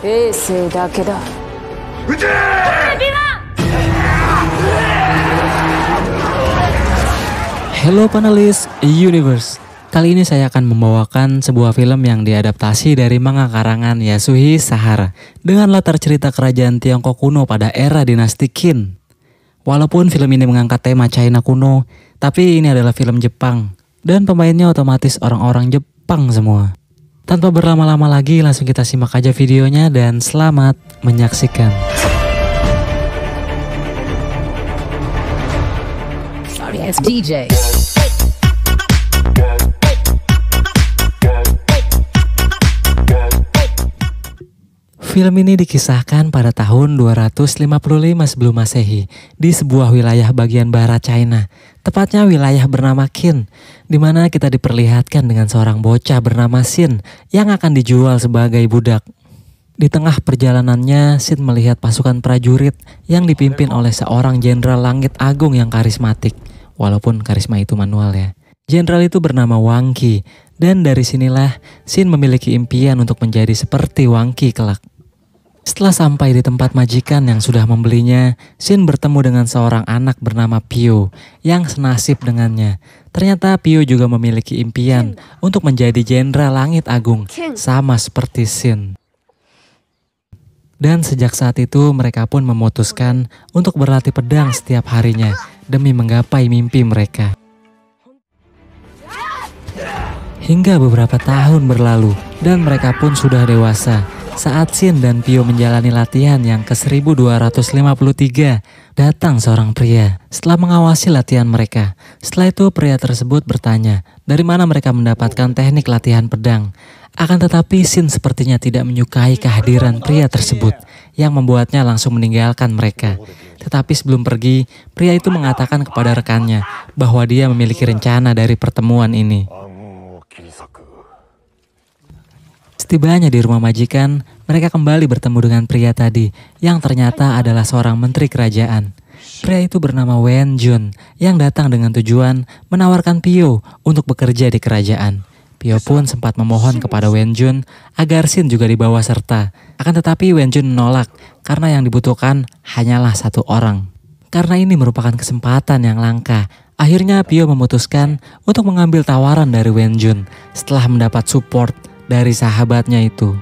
衛星だけだ。撃て！Halo panelis Universe. Kali ini saya akan membawakan sebuah film yang diadaptasi dari manga karangan Yasuhisa Sahara dengan latar cerita kerajaan Tiongkok kuno pada era dinasti Qin. Walaupun film ini mengangkat tema China kuno, tapi ini adalah film Jepang dan pemainnya otomatis orang-orang Jepang semua. Tanpa berlama-lama lagi, langsung kita simak aja videonya dan selamat menyaksikan. Sorry, it's DJ. Film ini dikisahkan pada tahun 255 sebelum Masehi di sebuah wilayah bagian barat China, tepatnya wilayah bernama Qin, di mana kita diperlihatkan dengan seorang bocah bernama Xin yang akan dijual sebagai budak. Di tengah perjalanannya, Xin melihat pasukan prajurit yang dipimpin oleh seorang jenderal langit agung yang karismatik, walaupun karisma itu manual ya. Jenderal itu bernama Wang Qi, dan dari sinilah Xin memiliki impian untuk menjadi seperti Wang Qi kelak. Setelah sampai di tempat majikan yang sudah membelinya, Xin bertemu dengan seorang anak bernama Pio yang senasib dengannya. Ternyata Pio juga memiliki impian untuk menjadi jenderal langit agung, sama seperti Xin. Dan sejak saat itu mereka pun memutuskan untuk berlatih pedang setiap harinya demi menggapai mimpi mereka. Hingga beberapa tahun berlalu dan mereka pun sudah dewasa. Saat Xin dan Pio menjalani latihan yang ke-1253, datang seorang pria setelah mengawasi latihan mereka. Setelah itu pria tersebut bertanya dari mana mereka mendapatkan teknik latihan pedang. Akan tetapi Xin sepertinya tidak menyukai kehadiran pria tersebut yang membuatnya langsung meninggalkan mereka. Tetapi sebelum pergi, pria itu mengatakan kepada rekannya bahwa dia memiliki rencana dari pertemuan ini. Setibanya di rumah majikan, mereka kembali bertemu dengan pria tadi yang ternyata adalah seorang menteri kerajaan. Pria itu bernama Wen Jun yang datang dengan tujuan menawarkan Pio untuk bekerja di kerajaan. Pio pun sempat memohon kepada Wen Jun agar Xin juga dibawa serta. Akan tetapi Wen Jun menolak karena yang dibutuhkan hanyalah satu orang. Karena ini merupakan kesempatan yang langka, akhirnya Pio memutuskan untuk mengambil tawaran dari Wen Jun setelah mendapat support dari sahabatnya itu.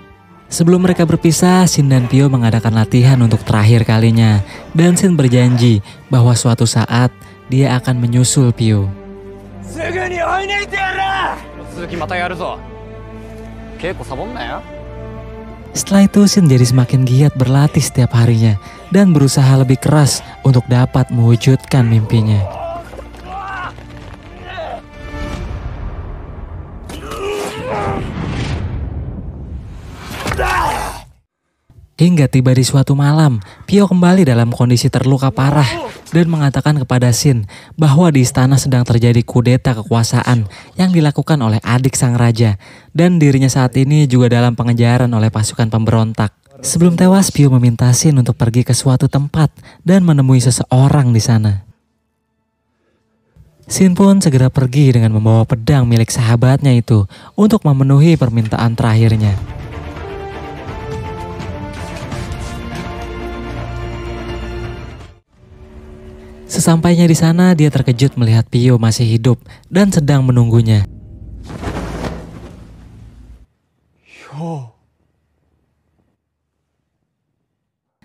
Sebelum mereka berpisah, Xin dan Pio mengadakan latihan untuk terakhir kalinya. Dan Xin berjanji bahwa suatu saat dia akan menyusul Pio. Setelah itu Xin jadi semakin giat berlatih setiap harinya dan berusaha lebih keras untuk dapat mewujudkan mimpinya. Hingga tiba di suatu malam, Pio kembali dalam kondisi terluka parah dan mengatakan kepada Xin bahwa di istana sedang terjadi kudeta kekuasaan yang dilakukan oleh adik sang raja dan dirinya saat ini juga dalam pengejaran oleh pasukan pemberontak. Sebelum tewas, Pio meminta Xin untuk pergi ke suatu tempat dan menemui seseorang di sana. Xin pun segera pergi dengan membawa pedang milik sahabatnya itu untuk memenuhi permintaan terakhirnya. Sesampainya di sana, dia terkejut melihat Pio masih hidup dan sedang menunggunya.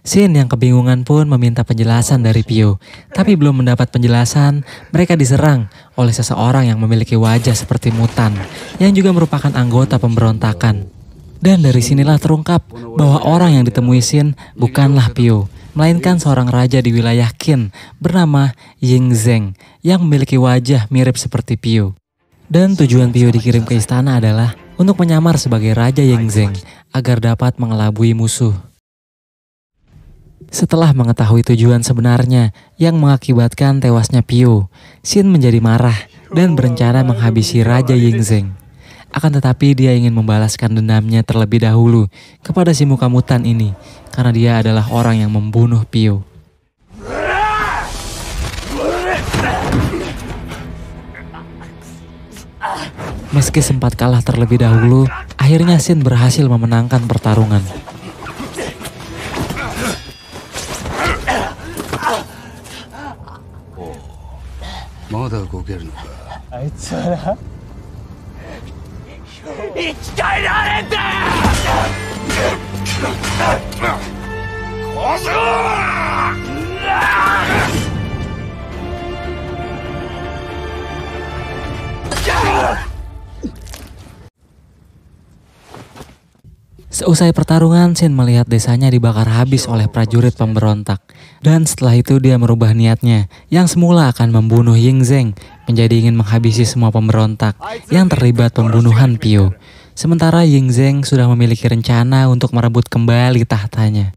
Xin yang kebingungan pun meminta penjelasan dari Pio. Tapi belum mendapat penjelasan, mereka diserang oleh seseorang yang memiliki wajah seperti mutan, yang juga merupakan anggota pemberontakan. Dan dari sinilah terungkap bahwa orang yang ditemui Xin bukanlah Pio, melainkan seorang raja di wilayah Qin bernama Ying Zeng yang memiliki wajah mirip seperti Pio. Dan tujuan Pio dikirim ke istana adalah untuk menyamar sebagai Raja Ying Zeng agar dapat mengelabui musuh. Setelah mengetahui tujuan sebenarnya yang mengakibatkan tewasnya Pio, Xin menjadi marah dan berencana menghabisi Raja Ying Zeng. Akan tetapi dia ingin membalaskan dendamnya terlebih dahulu kepada si muka mutan ini, karena dia adalah orang yang membunuh Pio. Meski sempat kalah terlebih dahulu, akhirnya Xin berhasil memenangkan pertarungan. まだ動けるのか。あいつはな、生き返られて小僧Seusai pertarungan, Shin melihat desanya dibakar habis oleh prajurit pemberontak. Dan setelah itu dia merubah niatnya, yang semula akan membunuh Ying Zheng, menjadi ingin menghabisi semua pemberontak yang terlibat pembunuhan Pio. Sementara Ying Zheng sudah memiliki rencana untuk merebut kembali tahtanya.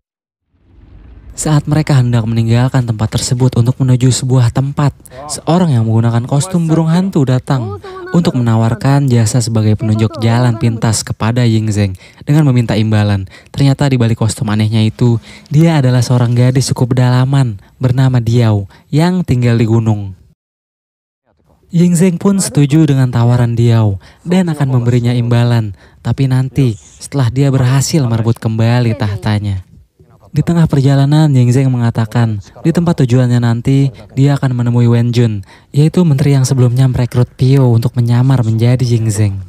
Saat mereka hendak meninggalkan tempat tersebut untuk menuju sebuah tempat, seorang yang menggunakan kostum burung hantu datang untuk menawarkan jasa sebagai penunjuk jalan pintas kepada Ying Zheng dengan meminta imbalan. Ternyata di balik kostum anehnya itu, dia adalah seorang gadis suku pedalaman bernama Diao yang tinggal di gunung. Ying Zheng pun setuju dengan tawaran Diao dan akan memberinya imbalan, tapi nanti setelah dia berhasil merebut kembali tahtanya. Di tengah perjalanan, Ying Zheng mengatakan di tempat tujuannya nanti dia akan menemui Wen Jun, yaitu menteri yang sebelumnya merekrut Pio untuk menyamar menjadi Ying Zheng.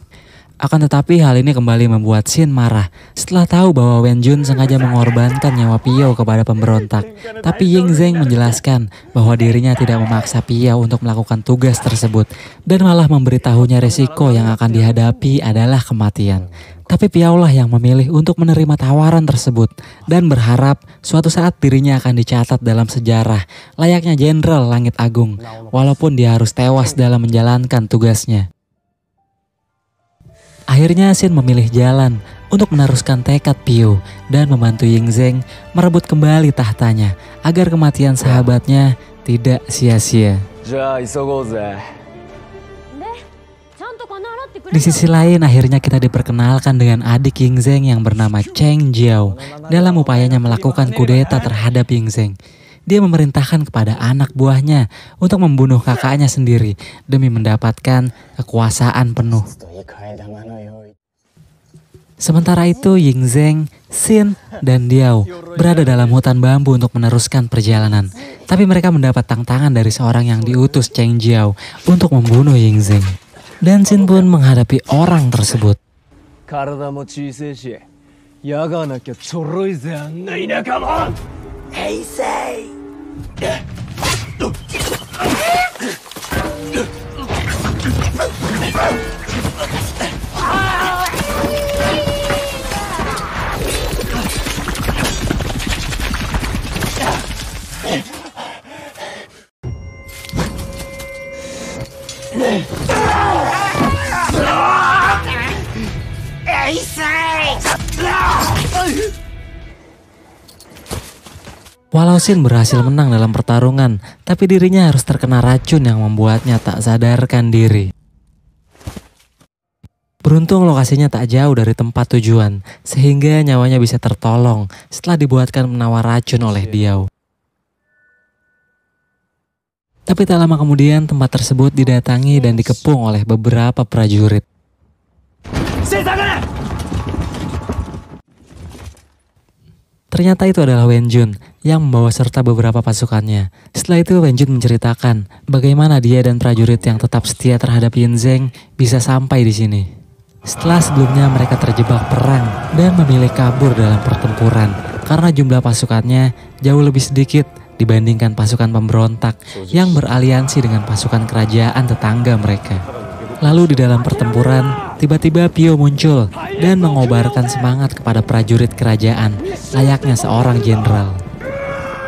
Akan tetapi hal ini kembali membuat Shin marah setelah tahu bahwa Wen Jun sengaja mengorbankan nyawa Pio kepada pemberontak. Tapi Ying Zheng menjelaskan bahwa dirinya tidak memaksa Pio untuk melakukan tugas tersebut dan malah memberitahunya resiko yang akan dihadapi adalah kematian. Tapi Piao lah yang memilih untuk menerima tawaran tersebut dan berharap suatu saat dirinya akan dicatat dalam sejarah layaknya Jenderal Langit Agung, walaupun dia harus tewas dalam menjalankan tugasnya. Akhirnya Shin memilih jalan untuk meneruskan tekad Pio dan membantu Ying Zheng merebut kembali tahtanya agar kematian sahabatnya tidak sia-sia. Di sisi lain, akhirnya kita diperkenalkan dengan adik Ying Zheng yang bernama Cheng Jiao dalam upayanya melakukan kudeta terhadap Ying Zheng. Dia memerintahkan kepada anak buahnya untuk membunuh kakaknya sendiri demi mendapatkan kekuasaan penuh. Sementara itu, Ying Zheng, Shin, dan Diao berada dalam hutan bambu untuk meneruskan perjalanan. Tapi mereka mendapat tantangan dari seorang yang diutus Cheng Jiao untuk membunuh Ying Zheng. Dan Shin pun menghadapi orang tersebut. Walau Shin berhasil menang dalam pertarungan, tapi dirinya harus terkena racun yang membuatnya tak sadarkan diri. Beruntung lokasinya tak jauh dari tempat tujuan, sehingga nyawanya bisa tertolong setelah dibuatkan penawar racun oleh Diao. Tapi tak lama kemudian tempat tersebut didatangi dan dikepung oleh beberapa prajurit. Ternyata itu adalah Wen Jun yang membawa serta beberapa pasukannya. Setelah itu Wen Jun menceritakan bagaimana dia dan prajurit yang tetap setia terhadap Ying Zheng bisa sampai di sini. Setelah sebelumnya mereka terjebak perang dan memilih kabur dalam pertempuran karena jumlah pasukannya jauh lebih sedikit dibandingkan pasukan pemberontak yang beraliansi dengan pasukan kerajaan tetangga mereka. Lalu di dalam pertempuran, tiba-tiba Pio muncul dan mengobarkan semangat kepada prajurit kerajaan, layaknya seorang jenderal.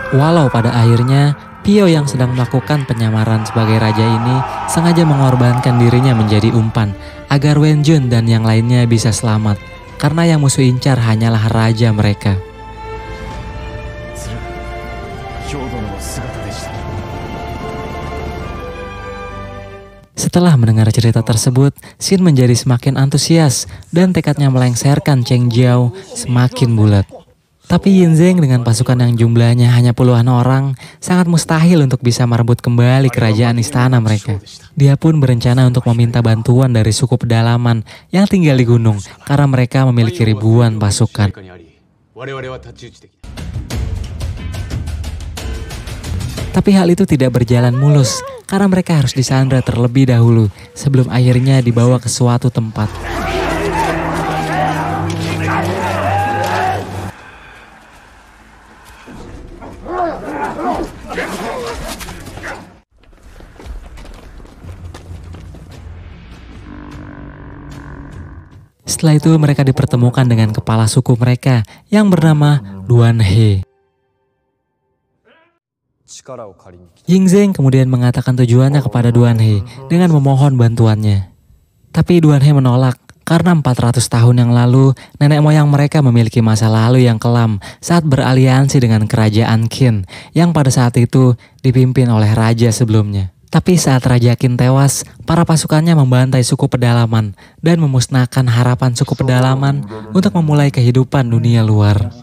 Walau pada akhirnya, Pio yang sedang melakukan penyamaran sebagai raja ini sengaja mengorbankan dirinya menjadi umpan, agar Wen Jun dan yang lainnya bisa selamat, karena yang musuh incar hanyalah raja mereka. Setelah mendengar cerita tersebut, Shin menjadi semakin antusias dan tekadnya melengsarkan Cheng Jiao semakin bulat. Tapi Ying Zheng dengan pasukan yang jumlahnya hanya puluhan orang sangat mustahil untuk bisa merebut kembali kerajaan istana mereka. Dia pun berencana untuk meminta bantuan dari suku pedalaman yang tinggal di gunung karena mereka memiliki ribuan pasukan. Tapi hal itu tidak berjalan mulus karena mereka harus disandra terlebih dahulu sebelum akhirnya dibawa ke suatu tempat. Setelah itu mereka dipertemukan dengan kepala suku mereka yang bernama Duan He. Yingzeng kemudian mengatakan tujuannya kepada Duan He dengan memohon bantuannya. Tapi Duan He menolak karena 400 tahun yang lalu nenek moyang mereka memiliki masa lalu yang kelam saat beraliansi dengan kerajaan Qin yang pada saat itu dipimpin oleh raja sebelumnya. Tapi saat Raja Qin tewas, para pasukannya membantai suku pedalaman dan memusnahkan harapan suku pedalaman untuk memulai kehidupan dunia luar.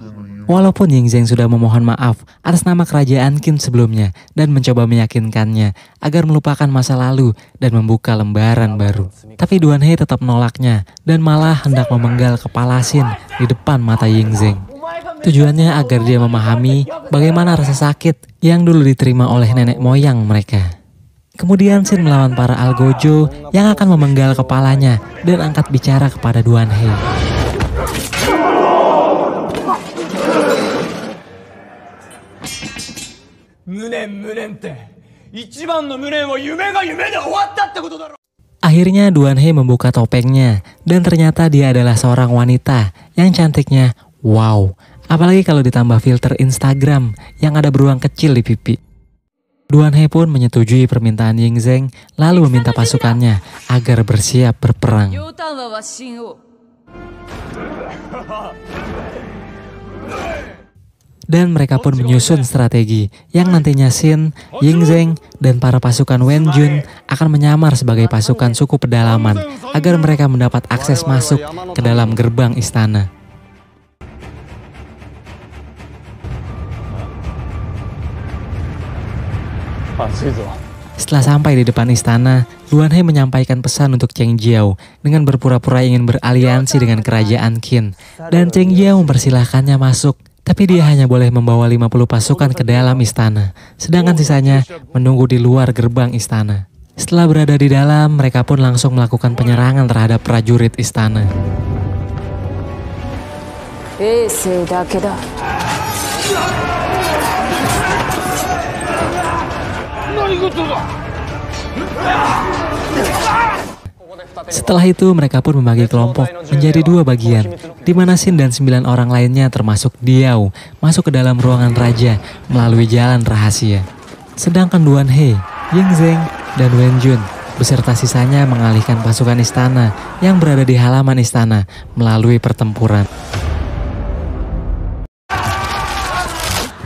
Walaupun Yingzeng sudah memohon maaf atas nama kerajaan Qin sebelumnya dan mencoba meyakinkannya agar melupakan masa lalu dan membuka lembaran baru. Tapi Duan He tetap menolaknya dan malah hendak memenggal kepala Xin di depan mata Yingzeng. Tujuannya agar dia memahami bagaimana rasa sakit yang dulu diterima oleh nenek moyang mereka. Kemudian Xin melawan para Algojo yang akan memenggal kepalanya dan angkat bicara kepada Duan He. Akhirnya Duan He membuka topengnya dan ternyata dia adalah seorang wanita yang cantiknya wow. Apalagi kalau ditambah filter Instagram yang ada beruang kecil di pipi. Duan He pun menyetujui permintaan Yingzeng lalu meminta pasukannya agar bersiap berperang. Dan mereka pun menyusun strategi yang nantinya Xin, Yingzeng, dan para pasukan Wenjun akan menyamar sebagai pasukan suku pedalaman agar mereka mendapat akses masuk ke dalam gerbang istana. Setelah sampai di depan istana, Duan He menyampaikan pesan untuk Cheng Jiao dengan berpura-pura ingin beraliansi dengan kerajaan Qin. Dan Cheng Jiao mempersilahkannya masuk, tapi dia hanya boleh membawa 50 pasukan ke dalam istana, sedangkan sisanya menunggu di luar gerbang istana. Setelah berada di dalam, mereka pun langsung melakukan penyerangan terhadap prajurit istana. Setelah itu mereka pun membagi kelompok menjadi 2 bagian, di mana Xin dan 9 orang lainnya termasuk Diao masuk ke dalam ruangan raja melalui jalan rahasia. Sedangkan Duan He, Yingzeng, dan Wenjun beserta sisanya mengalihkan pasukan istana yang berada di halaman istana melalui pertempuran.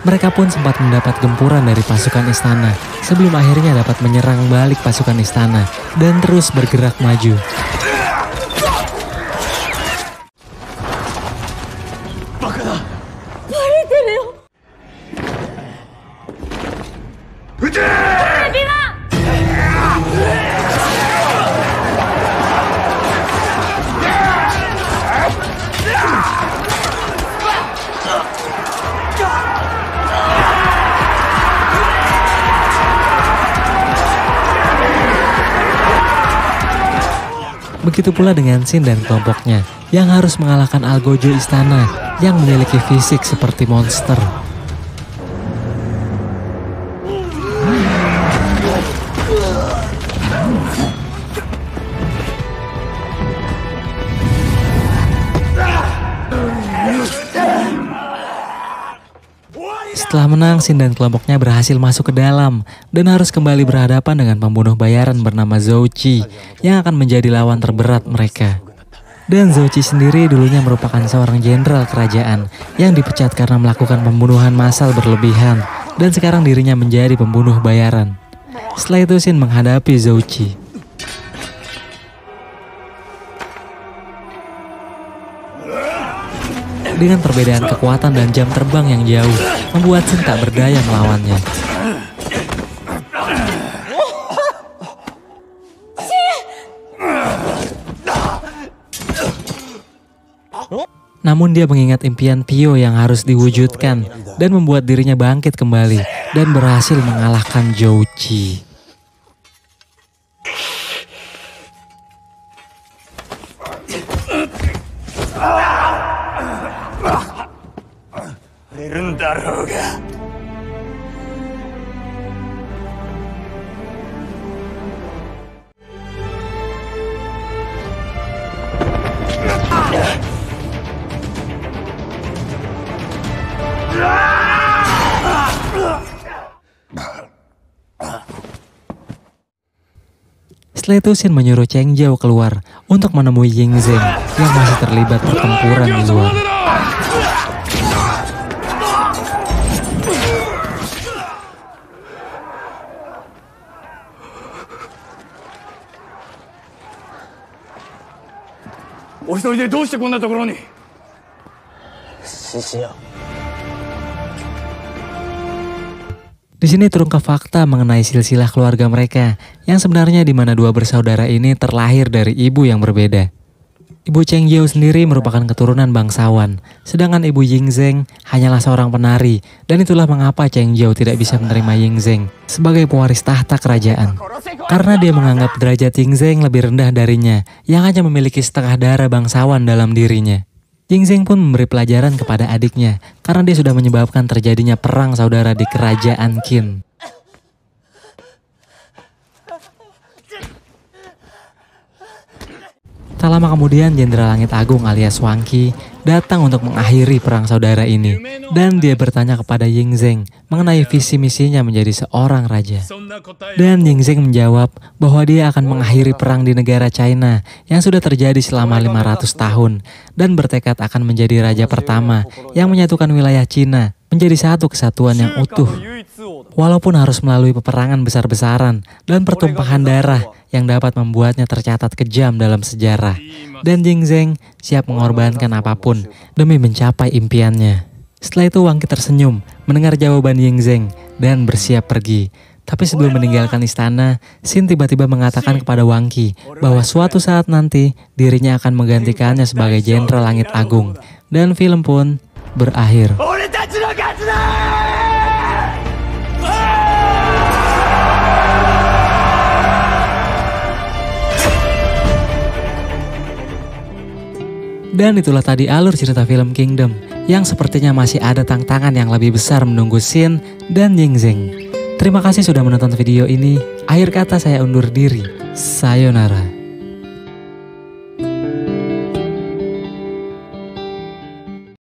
Mereka pun sempat mendapat gempuran dari pasukan istana sebelum akhirnya dapat menyerang balik pasukan istana dan terus bergerak maju. Begitu pula dengan Xin dan kelompoknya yang harus mengalahkan Algojo istana yang memiliki fisik seperti monster. Setelah menang, Xin dan kelompoknya berhasil masuk ke dalam dan harus kembali berhadapan dengan pembunuh bayaran bernama Zhou Qi yang akan menjadi lawan terberat mereka. Dan Zhou Qi sendiri dulunya merupakan seorang jenderal kerajaan yang dipecat karena melakukan pembunuhan massal berlebihan dan sekarang dirinya menjadi pembunuh bayaran. Setelah itu Xin menghadapi Zhou Qi. Dengan perbedaan kekuatan dan jam terbang yang jauh, membuat Xin tak berdaya melawannya. Namun dia mengingat impian Pio yang harus diwujudkan dan membuat dirinya bangkit kembali dan berhasil mengalahkan Zhou Qi. Setelah itu Shin menyuruh Cheng Jiao keluar untuk menemui Ying Zeng yang masih terlibat pertempuran di luar. Di sini terungkap fakta mengenai silsilah keluarga mereka, yang sebenarnya di mana dua bersaudara ini terlahir dari ibu yang berbeda. Ibu Cheng Jiao sendiri merupakan keturunan bangsawan, sedangkan ibu Ying Zeng hanyalah seorang penari, dan itulah mengapa Cheng Jiao tidak bisa menerima Ying Zeng sebagai pewaris tahta kerajaan. Karena dia menganggap derajat Ying Zeng lebih rendah darinya, yang hanya memiliki setengah darah bangsawan dalam dirinya. Ying Zeng pun memberi pelajaran kepada adiknya karena dia sudah menyebabkan terjadinya perang saudara di kerajaan Qin. Tak lama kemudian Jenderal Langit Agung alias Wang Qi datang untuk mengakhiri perang saudara ini, dan dia bertanya kepada Ying Zeng mengenai visi misinya menjadi seorang raja. Dan Ying Zeng menjawab bahwa dia akan mengakhiri perang di negara China yang sudah terjadi selama 500 tahun dan bertekad akan menjadi raja pertama yang menyatukan wilayah Cina menjadi satu kesatuan yang utuh. Walaupun harus melalui peperangan besar-besaran dan pertumpahan darah yang dapat membuatnya tercatat kejam dalam sejarah. Dan Ying Zeng siap mengorbankan apapun demi mencapai impiannya. Setelah itu Wang Qi tersenyum mendengar jawaban Ying Zeng dan bersiap pergi. Tapi sebelum meninggalkan istana, Shin tiba-tiba mengatakan kepada Wang Qi bahwa suatu saat nanti dirinya akan menggantikannya sebagai Jenderal Langit Agung. Dan film pun berakhir. Dan itulah tadi alur cerita film Kingdom, yang sepertinya masih ada tantangan yang lebih besar menunggu Shin dan Ying Zeng. Terima kasih sudah menonton video ini. Akhir kata saya undur diri. Sayonara.